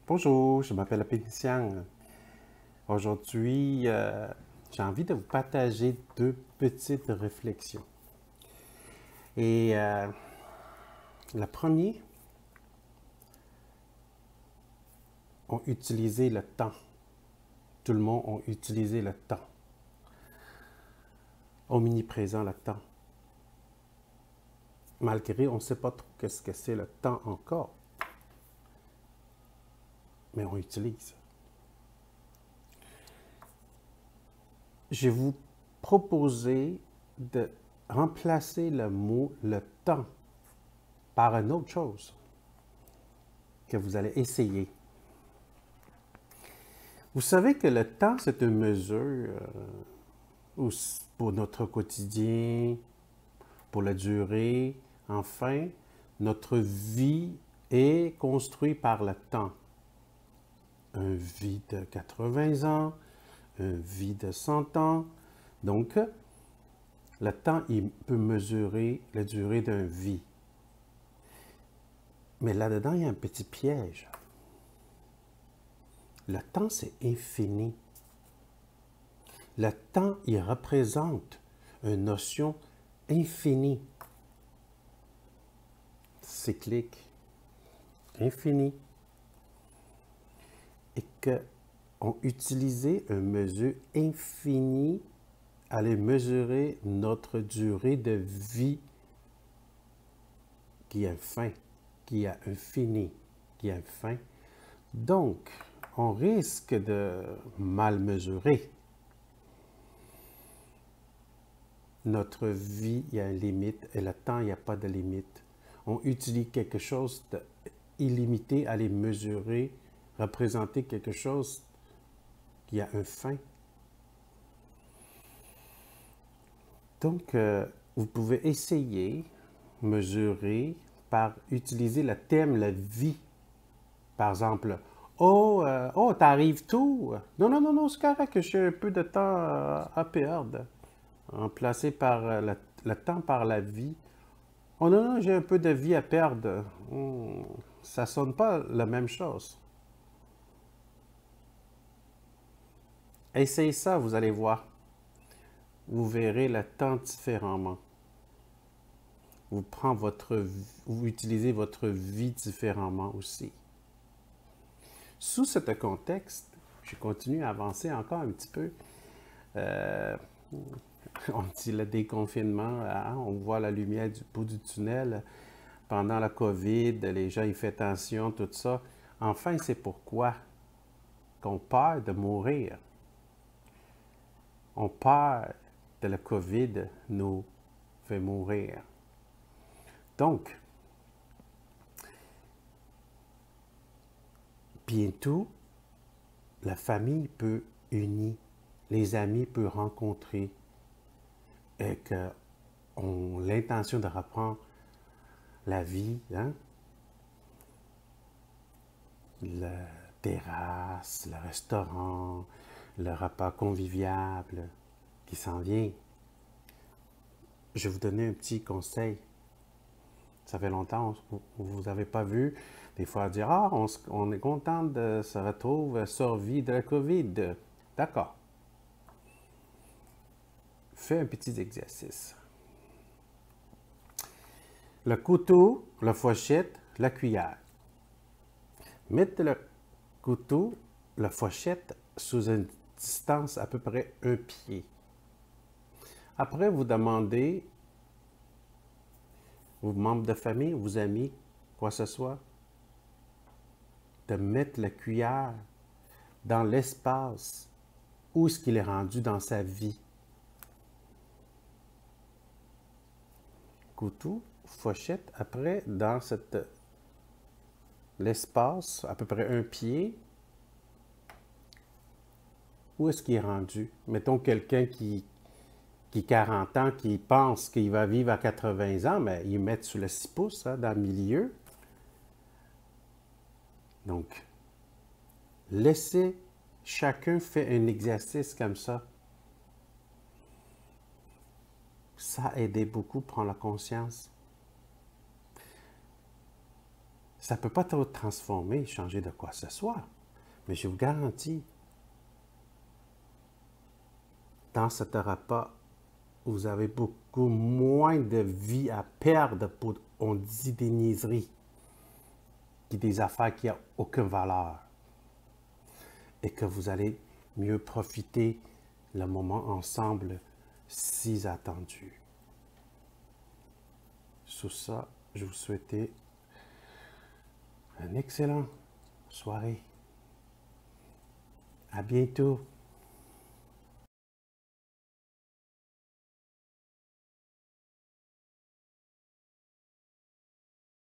Bonjour, je m'appelle Ping Xiang. Aujourd'hui, j'ai envie de vous partager deux petites réflexions. Et la première, on utilisé le temps. Tout le monde a utilisé le temps. Omniprésent le temps. Malgré, on ne sait pas trop qu'est-ce que c'est le temps encore. Mais on utilise. Je vais vous proposer de remplacer le mot le temps par une autre chose que vous allez essayer. Vous savez que le temps, c'est une mesure pour notre quotidien, pour la durée. Enfin, notre vie est construite par le temps. Une vie de 80 ans, une vie de 100 ans. Donc, le temps, il peut mesurer la durée d'une vie. Mais là-dedans, il y a un petit piège. Le temps, c'est infini. Le temps, il représente une notion infinie, cyclique, infinie, et qu'on utilisait une mesure infinie à aller mesurer notre durée de vie qui a une fin, qui a un fini, qui a une fin. Donc, on risque de mal mesurer. Notre vie, il y a une limite, et le temps, il n'y a pas de limite. On utilise quelque chose d'illimité à les mesurer, représenter quelque chose qui a une fin. Donc, vous pouvez essayer, mesurer, par utiliser le thème la vie. Par exemple, oh, t'arrives tout. Non, non, non, non, c'est correct que j'ai un peu de temps à perdre. Remplacé par le temps par la vie. Oh non, non, j'ai un peu de vie à perdre. Ça sonne pas la même chose. Essayez ça, vous allez voir. Vous verrez le temps différemment. Vous utilisez votre vie différemment aussi. Sous ce contexte, je continue à avancer encore un petit peu. On dit le déconfinement, hein, on voit la lumière du bout du tunnel. Pendant la COVID, les gens, ils font attention, tout ça. Enfin, c'est pourquoi qu'on peur de mourir. On peur de la COVID nous fait mourir. Donc, bientôt, la famille peut unir, les amis peuvent rencontrer, et qu'on l'intention de reprendre la vie, hein? La terrasse, le restaurant, le repas convivial qui s'en vient. Je vais vous donner un petit conseil. Ça fait longtemps que vous n'avez pas vu. Des fois, dire, ah, on est content de se retrouver survie de la COVID. D'accord. Fais un petit exercice. Le couteau, la fourchette, la cuillère. Mettez le couteau, la fourchette sous une distance à peu près un pied. Après, vous demandez aux membres de famille, aux amis, quoi que ce soit, de mettre la cuillère dans l'espace où est-ce qu'il est rendu dans sa vie. Couteau, fourchette, après, dans l'espace, à peu près un pied, où est-ce qu'il est rendu? Mettons quelqu'un qui a 40 ans, qui pense qu'il va vivre à 80 ans, mais ils mettent sur le 6 pouces, hein, dans le milieu. Donc, laissez chacun faire un exercice comme ça. Ça a aidé beaucoup à prendre la conscience. Ça ne peut pas trop transformer, changer de quoi que ce soit. Mais je vous garantis, dans ce repas, vous avez beaucoup moins de vie à perdre pour, on dit, des niaiseries, des affaires qui n'ont aucune valeur. Et que vous allez mieux profiter le moment ensemble si attendu. Sur ça, je vous souhaite une excellente soirée. À bientôt.